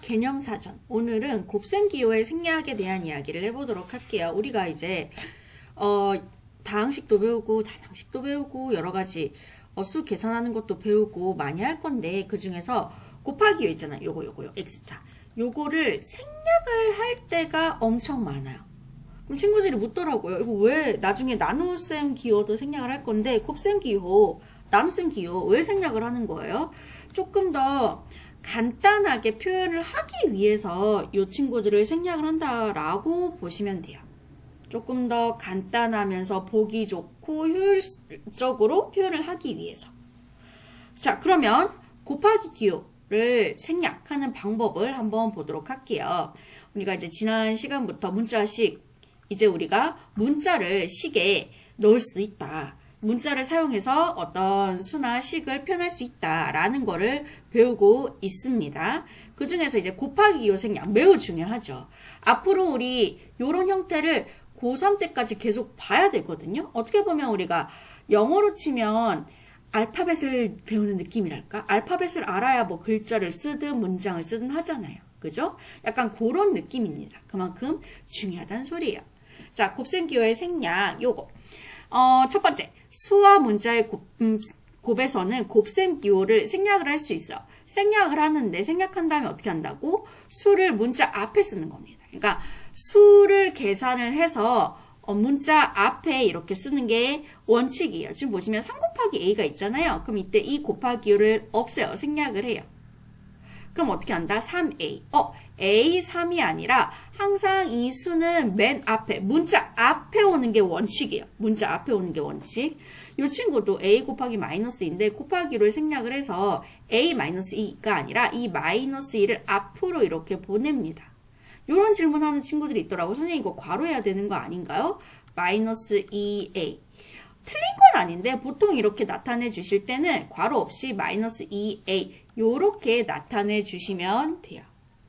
개념사전. 오늘은 곱셈기호의 생략에 대한 이야기를 해보도록 할게요. 우리가 이제 다항식도 배우고 단항식도 배우고 여러 가지 수 계산하는 것도 배우고 많이 할 건데 그 중에서 곱하기호 있잖아요. 요거요. x자. 요거를 생략을 할 때가 엄청 많아요. 그럼 친구들이 묻더라고요. 이거 왜 나중에 나눗셈 기호도 생략을 할 건데 곱셈 기호, 나눗셈 기호 왜 생략을 하는 거예요? 조금 더 간단하게 표현을 하기 위해서 이 친구들을 생략을 한다라고 보시면 돼요. 조금 더 간단하면서 보기 좋고 효율적으로 표현을 하기 위해서. 자, 그러면 곱하기 기호를 생략하는 방법을 한번 보도록 할게요. 우리가 이제 지난 시간부터 문자식, 이제 우리가 문자를 식에 넣을 수 있다. 문자를 사용해서 어떤 수나 식을 표현할 수 있다라는 거를 배우고 있습니다. 그 중에서 이제 곱하기 기호 생략 매우 중요하죠. 앞으로 우리 이런 형태를 고3 때까지 계속 봐야 되거든요. 어떻게 보면 우리가 영어로 치면 알파벳을 배우는 느낌이랄까? 알파벳을 알아야 뭐 글자를 쓰든 문장을 쓰든 하잖아요. 그죠? 약간 그런 느낌입니다. 그만큼 중요하다는 소리예요. 자, 곱셈 기호의 생략 요거. 첫 번째, 수와 문자의 곱에서는 곱셈 기호를 생략을 할 수 있어. 생략을 하는데 생략한 다음에 어떻게 한다고? 수를 문자 앞에 쓰는 겁니다. 그러니까 수를 계산을 해서 문자 앞에 이렇게 쓰는 게 원칙이에요. 지금 보시면 3 곱하기 a가 있잖아요. 그럼 이때 이 곱하기 기호를 없애요. 생략을 해요. 그럼 어떻게 한다? 3a. a 3이 아니라 항상 이 수는 맨 앞에, 문자 앞에 오는 게 원칙이에요. 문자 앞에 오는 게 원칙. 이 친구도 a 곱하기 마이너스 2인데 곱하기를 생략을 해서 a 마이너스 2가 아니라 이 마이너스 2를 앞으로 이렇게 보냅니다. 이런 질문하는 친구들이 있더라고. 선생님 이거 괄호해야 되는 거 아닌가요? 마이너스 2a. 틀린 건 아닌데 보통 이렇게 나타내 주실 때는 괄호 없이 마이너스 2a 요렇게 나타내 주시면 돼요.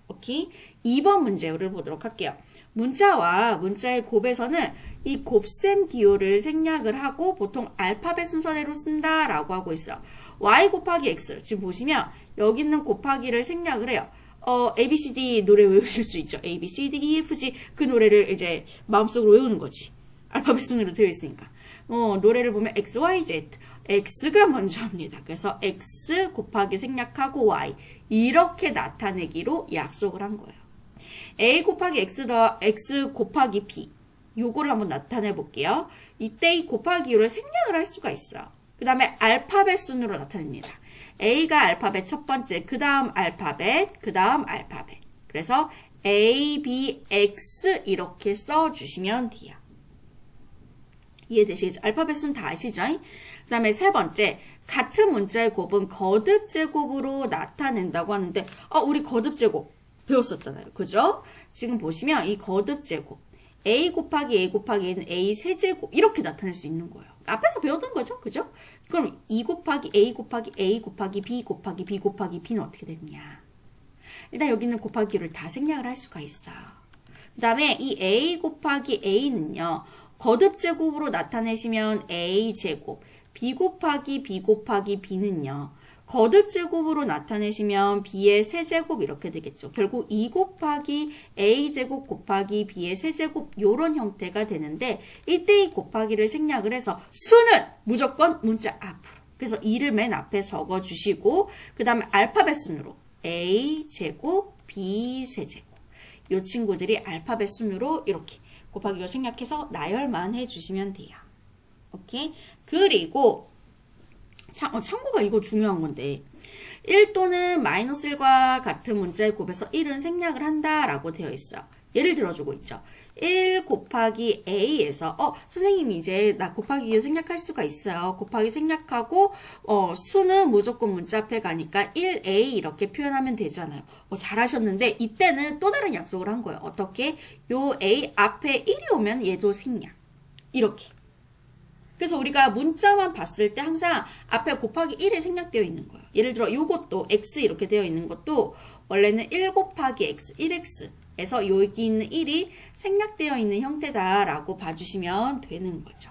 오케이? 2번 문제를 보도록 할게요. 문자와 문자의 곱에서는 이 곱셈 기호를 생략을 하고 보통 알파벳 순서대로 쓴다라고 하고 있어. y 곱하기 x. 지금 보시면 여기 있는 곱하기를 생략을 해요. ABCD 노래 외우실 수 있죠. ABCD, EFG 그 노래를 이제 마음속으로 외우는 거지. 알파벳 순으로 되어 있으니까. 노래를 보면 X, Y, Z. X가 먼저입니다. 그래서 X 곱하기 생략하고 Y. 이렇게 나타내기로 약속을 한 거예요. A 곱하기 X 더 X 곱하기 B. 요거를 한번 나타내 볼게요. 이때 이 곱하기를 생략을 할 수가 있어요. 그 다음에 알파벳 순으로 나타냅니다. A가 알파벳 첫 번째, 그 다음 알파벳, 그 다음 알파벳. 그래서 A, B, X 이렇게 써주시면 돼요. 이해되시겠죠? 알파벳 순 다 아시죠? 그 다음에 세 번째, 같은 문자의 곱은 거듭 제곱으로 나타낸다고 하는데, 우리 거듭 제곱 배웠었잖아요. 그죠? 지금 보시면 이 거듭 제곱, a 곱하기 a 곱하기 a는 a 세제곱 이렇게 나타낼 수 있는 거예요. 앞에서 배웠던 거죠. 그죠? 그럼 2 곱하기 a 곱하기 a 곱하기 b 곱하기 b 곱하기 b는 어떻게 되느냐? 일단 여기 있는 곱하기를 다 생략을 할 수가 있어요. 그 다음에 이 a 곱하기 a는요. 거듭 제곱으로 나타내시면 a 제곱, b 곱하기 b 곱하기 b는요. 거듭 제곱으로 나타내시면 b의 세제곱 이렇게 되겠죠. 결국 2 곱하기 a 제곱 곱하기 b의 세제곱 이런 형태가 되는데 이때 이 곱하기를 생략을 해서 수는 무조건 문자 앞으로. 그래서 2를 맨 앞에 적어주시고 그 다음에 알파벳 순으로 a 제곱 b 세제곱 이 친구들이 알파벳 순으로 이렇게 곱하기를 생략해서 나열만 해주시면 돼요. 오케이? 그리고 참고가 이거 중요한 건데 1 또는 마이너스 1과 같은 문자의 곱에서 1은 생략을 한다라고 되어 있어요. 예를 들어주고 있죠. 1 곱하기 a에서 선생님이 이제 나 곱하기 생략할 수가 있어요. 곱하기 생략하고 수는 무조건 문자 앞에 가니까 1a 이렇게 표현하면 되잖아요. 잘하셨는데 이때는 또 다른 약속을 한 거예요. 어떻게? 요 a 앞에 1이 오면 얘도 생략. 이렇게. 그래서 우리가 문자만 봤을 때 항상 앞에 곱하기 1이 생략되어 있는 거예요. 예를 들어 이것도 x 이렇게 되어 있는 것도 원래는 1 곱하기 x, 1x에서 여기 있는 1이 생략되어 있는 형태다라고 봐주시면 되는 거죠.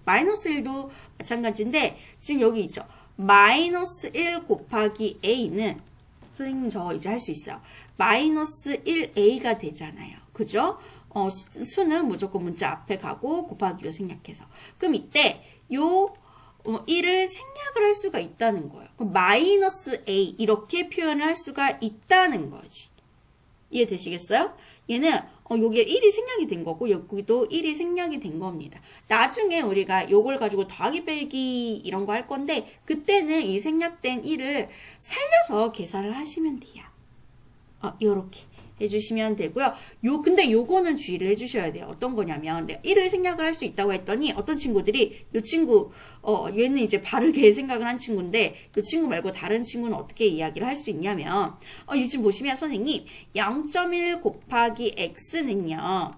마이너스 1도 마찬가지인데 지금 여기 있죠. 마이너스 1 곱하기 a는 선생님 저 이제 할 수 있어요. 마이너스 1a가 되잖아요. 그죠? 수는 무조건 문자 앞에 가고 곱하기로 생략해서. 그럼 이때 요 1을 생략을 할 수가 있다는 거예요. 그럼 마이너스 a 이렇게 표현을 할 수가 있다는 거지. 이해되시겠어요? 얘는 여기에 1이 생략이 된 거고 여기도 1이 생략이 된 겁니다. 나중에 우리가 요걸 가지고 더하기 빼기 이런 거 할 건데 그때는 이 생략된 1을 살려서 계산을 하시면 돼요. 요렇게 해주시면 되고요. 근데 요거는 주의를 해주셔야 돼요. 어떤 거냐면, 내가 1을 생략을 할 수 있다고 했더니, 어떤 친구들이, 요 친구, 얘는 이제 바르게 생각을 한 친구인데, 요 친구 말고 다른 친구는 어떻게 이야기를 할 수 있냐면, 요즘 보시면 선생님, 0.1 곱하기 x는요,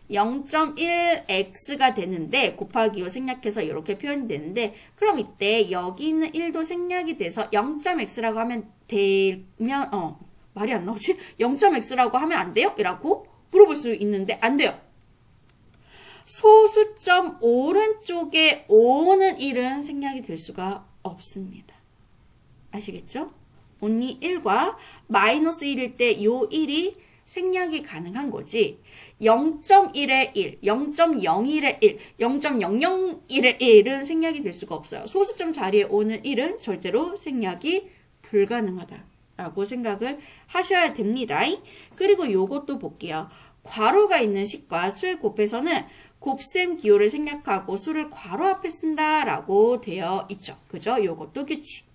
0.1x가 되는데, 곱하기 요 생략해서 이렇게 표현이 되는데, 그럼 이때 여기 있는 1도 생략이 돼서 0.x라고 하면 되면, 말이 안 나오지? 0.x라고 하면 안 돼요? 이라고 물어볼 수 있는데 안 돼요. 소수점 오른쪽에 5는 1은 생략이 될 수가 없습니다. 아시겠죠? only 1과 마이너스 1일 때 요 1이 생략이 가능한 거지. 0.1의 1, 0.01의 1, 0.001의 1은 생략이 될 수가 없어요. 소수점 자리에 오는 1은 절대로 생략이 불가능하다. 라고 생각을 하셔야 됩니다. 그리고 요것도 볼게요. 괄호가 있는 식과 수의 곱해서는 곱셈 기호를 생략하고 수를 괄호 앞에 쓴다라고 되어 있죠. 그죠? 요것도 규칙.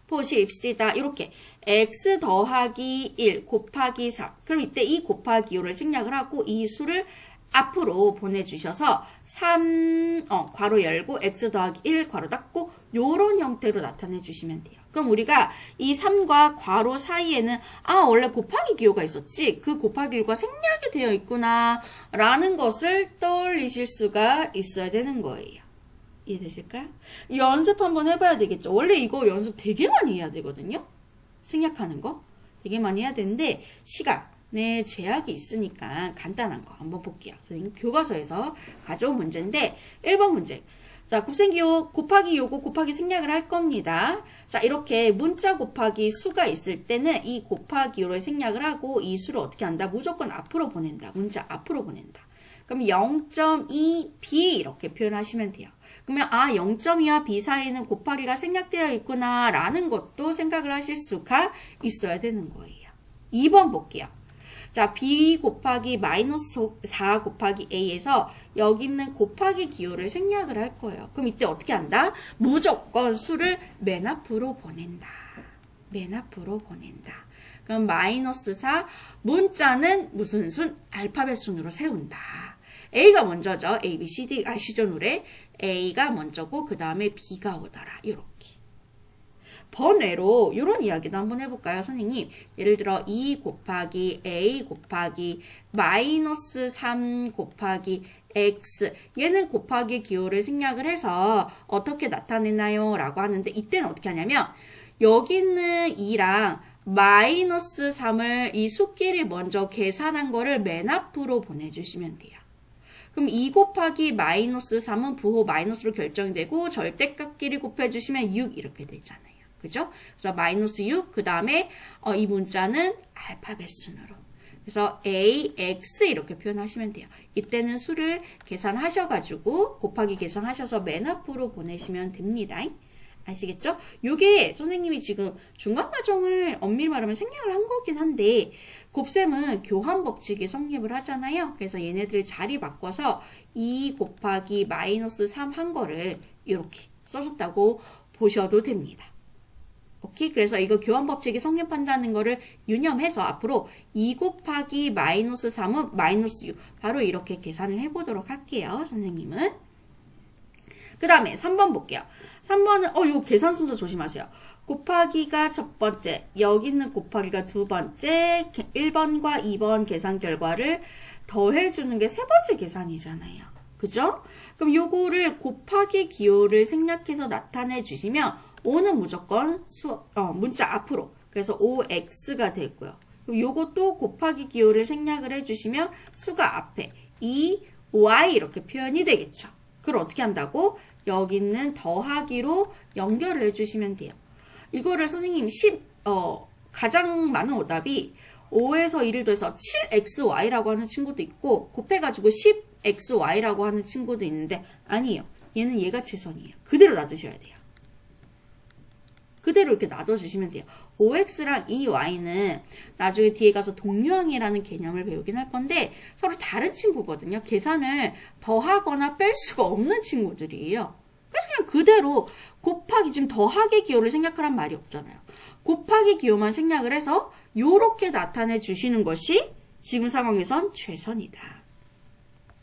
보십시다. 이렇게 x 더하기 1 곱하기 3. 그럼 이때 이 곱하기 5를 생략을 하고 이 수를 앞으로 보내주셔서 3, 괄호 열고 x 더하기 1 괄호 닫고 요런 형태로 나타내 주시면 돼요. 그럼 우리가 이 3과 괄호 사이에는 원래 곱하기 기호가 있었지. 그 곱하기 1과 생략이 되어 있구나 라는 것을 떠올리실 수가 있어야 되는 거예요. 이해되실까요? 연습 한번 해봐야 되겠죠. 원래 이거 연습 되게 많이 해야 되거든요. 생략하는 거 되게 많이 해야 되는데 시간에 제약이 있으니까 간단한 거 한번 볼게요. 선생님 교과서에서 가져온 문제인데 1번 문제. 자, 곱셈기호 곱하기 요거 곱하기 생략을 할 겁니다. 자, 이렇게 문자 곱하기 수가 있을 때는 이 곱하기요를 생략을 하고 이 수를 어떻게 한다? 무조건 앞으로 보낸다. 문자 앞으로 보낸다. 그럼 0.2b 이렇게 표현하시면 돼요. 그러면 0.2와 b 사이에는 곱하기가 생략되어 있구나 라는 것도 생각을 하실 수가 있어야 되는 거예요. 2번 볼게요. 자, b 곱하기 마이너스 4 곱하기 a에서 여기 있는 곱하기 기호를 생략을 할 거예요. 그럼 이때 어떻게 한다? 무조건 수를 맨 앞으로 보낸다. 맨 앞으로 보낸다. 그럼 마이너스 4 문자는 무슨 순? 알파벳 순으로 세운다. A가 먼저죠. A, B, C, D 아시죠 노래? A가 먼저고 그 다음에 B가 오더라. 이렇게. 번외로 이런 이야기도 한번 해볼까요? 선생님 예를 들어 2 곱하기 A 곱하기 마이너스 3 곱하기 X 얘는 곱하기 기호를 생략을 해서 어떻게 나타내나요? 라고 하는데 이때는 어떻게 하냐면 여기 있는 2랑 마이너스 3을 이 수끼리 먼저 계산한 거를 맨 앞으로 보내주시면 돼요. 그럼 2 곱하기 마이너스 3은 부호 마이너스로 결정이 되고 절대값끼리 곱해주시면 6 이렇게 되잖아요. 그죠? 그래서 마이너스 6, 그 다음에 이 문자는 알파벳 순으로. 그래서 A, X 이렇게 표현하시면 돼요. 이때는 수를 계산하셔가지고 곱하기 계산하셔서 맨 앞으로 보내시면 됩니다. 아시겠죠? 요게 선생님이 지금 중간과정을 엄밀히 말하면 생략을 한 거긴 한데 곱셈은 교환 법칙이 성립을 하잖아요. 그래서 얘네들 자리 바꿔서 2 곱하기 마이너스 3 한 거를 이렇게 써줬다고 보셔도 됩니다. 오케이? 그래서 이거 교환 법칙이 성립한다는 거를 유념해서 앞으로 2 곱하기 마이너스 3은 마이너스 6 바로 이렇게 계산을 해보도록 할게요. 선생님은. 그 다음에 3번 볼게요. 3번은 이거 계산 순서 조심하세요. 곱하기가 첫 번째, 여기 있는 곱하기가 두 번째, 1번과 2번 계산 결과를 더해주는 게 세 번째 계산이잖아요. 그죠? 그럼 요거를 곱하기 기호를 생략해서 나타내 주시면 5는 무조건 문자 앞으로. 그래서 5x가 되고요. 요것도 곱하기 기호를 생략을 해주시면 수가 앞에 2y 이렇게 표현이 되겠죠. 그걸 어떻게 한다고? 여기 있는 더하기로 연결을 해주시면 돼요. 이거를 선생님 가장 많은 오답이 5에서 1을 더해서 7xy라고 하는 친구도 있고 곱해가지고 10xy라고 하는 친구도 있는데 아니에요. 얘는 얘가 최선이에요. 그대로 놔두셔야 돼요. 그대로 이렇게 놔둬주시면 돼요. 5x랑 2y는 나중에 뒤에 가서 동류항이라는 개념을 배우긴 할 건데 서로 다른 친구거든요. 계산을 더하거나 뺄 수가 없는 친구들이에요. 그래서 그냥 그대로 곱하기, 지금 더하기 기호를 생략하란 말이 없잖아요. 곱하기 기호만 생략을 해서 요렇게 나타내 주시는 것이 지금 상황에선 최선이다.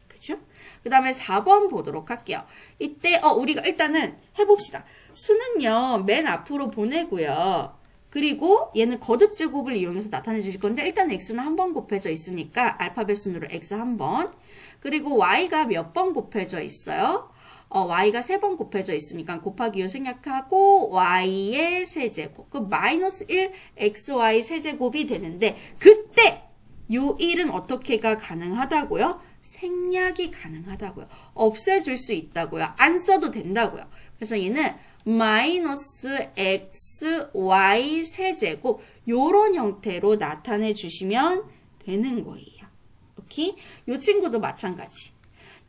그죠? 그 다음에 4번 보도록 할게요. 이때 우리가 일단은 해봅시다. 수는요 맨 앞으로 보내고요. 그리고 얘는 거듭 제곱을 이용해서 나타내 주실 건데 일단 x는 한 번 곱해져 있으니까 알파벳 순으로 x 한 번. 그리고 y가 몇 번 곱해져 있어요? y가 3번 곱해져 있으니까 곱하기 2 생략하고 y의 세제곱. 그 마이너스 1 xy 세제곱이 되는데 그때 요 1은 어떻게가 가능하다고요? 생략이 가능하다고요. 없애줄 수 있다고요. 안 써도 된다고요. 그래서 얘는 마이너스 xy 세제곱 요런 형태로 나타내 주시면 되는 거예요. 오케이? 요 친구도 마찬가지.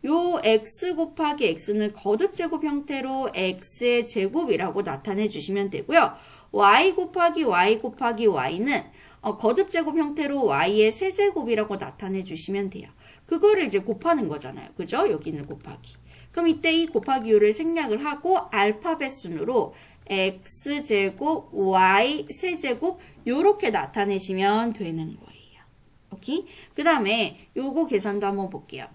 요 x 곱하기 x는 거듭 제곱 형태로 x의 제곱이라고 나타내 주시면 되고요. y 곱하기 y는 거듭 제곱 형태로 y의 세제곱이라고 나타내 주시면 돼요. 그거를 이제 곱하는 거잖아요. 그죠? 여기 있는 곱하기. 그럼 이때 이 곱하기 5를 생략을 하고 알파벳 순으로 x제곱, y 세제곱 요렇게 나타내시면 되는 거예요. 오케이? 그 다음에 요거 계산도 한번 볼게요.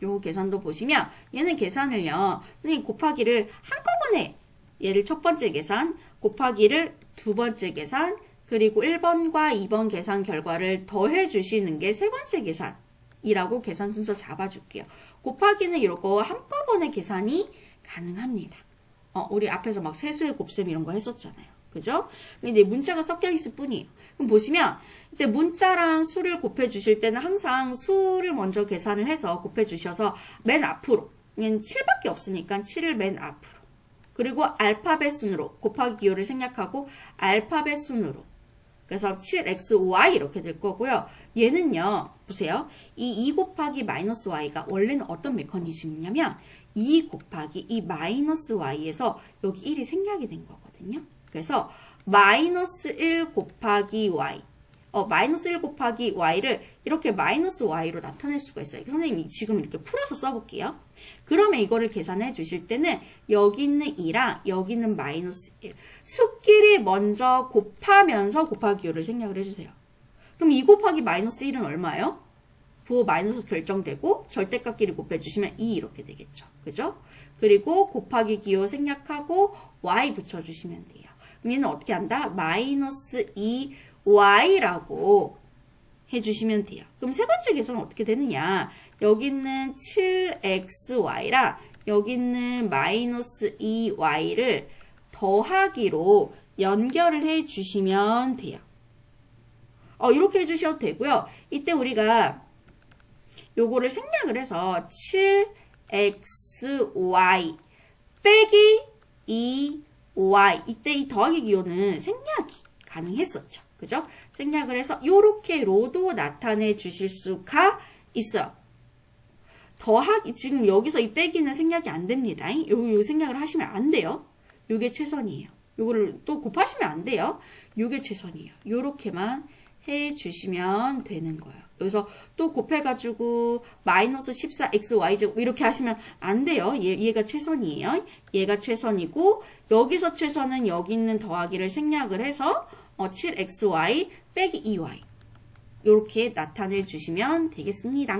요 계산도 보시면 얘는 계산을요. 선생님 곱하기를 한꺼번에 얘를 첫 번째 계산, 곱하기를 두 번째 계산, 그리고 1번과 2번 계산 결과를 더해 주시는 게 세 번째 계산이라고 계산 순서 잡아줄게요. 곱하기는 이러고 한꺼번에 계산이 가능합니다. 우리 앞에서 막 세수의 곱셈 이런 거 했었잖아요. 그죠? 근데 문자가 섞여 있을 뿐이에요. 그럼 보시면 이때 문자랑 수를 곱해 주실 때는 항상 수를 먼저 계산을 해서 곱해 주셔서 맨 앞으로, 얘는 7밖에 없으니까 7을 맨 앞으로. 그리고 알파벳 순으로 곱하기 기호를 생략하고 알파벳 순으로. 그래서 7xy 이렇게 될 거고요. 얘는요. 보세요. 이 2 곱하기 마이너스 y가 원래는 어떤 메커니즘이냐면 2 곱하기 이 마이너스 y에서 여기 1이 생략이 된 거거든요. 그래서 마이너스 1 곱하기 y 마이너스 1 곱하기 y를 이렇게 마이너스 y로 나타낼 수가 있어요. 선생님이 지금 이렇게 풀어서 써볼게요. 그러면 이거를 계산해 주실 때는 여기 있는 2랑 여기 있는 마이너스 1 수끼리 먼저 곱하면서 곱하기 5를 생략을 해주세요. 그럼 2 곱하기 마이너스 1은 얼마예요? 부호 마이너스 결정되고 절대값끼리 곱해주시면 2 이렇게 되겠죠. 그죠? 그리고 곱하기 기호 생략하고 y 붙여주시면 돼요. 그럼 얘는 어떻게 한다? 마이너스 2y라고 해주시면 돼요. 그럼 세 번째 계산은 어떻게 되느냐? 여기 있는 7xy랑 여기 있는 마이너스 2y를 더하기로 연결을 해주시면 돼요. 이렇게 해주셔도 되고요. 이때 우리가 요거를 생략을 해서 7xy 빼기 2y 이때 이 더하기 기호는 생략이 가능했었죠. 그죠? 생략을 해서 요렇게로도 나타내 주실 수가 있어요. 더하기 지금 여기서 이 빼기는 생략이 안 됩니다. 요 생략을 하시면 안 돼요. 요게 최선이에요. 요거를 또 곱하시면 안 돼요. 요게 최선이에요. 요렇게만 해 주시면 되는 거예요. 여기서 또 곱해가지고 마이너스 14xy제곱 이렇게 하시면 안 돼요. 얘가 최선이에요. 얘가 최선이고 여기서 최선은 여기 있는 더하기를 생략을 해서 7xy 빼기 2y 이렇게 나타내 주시면 되겠습니다.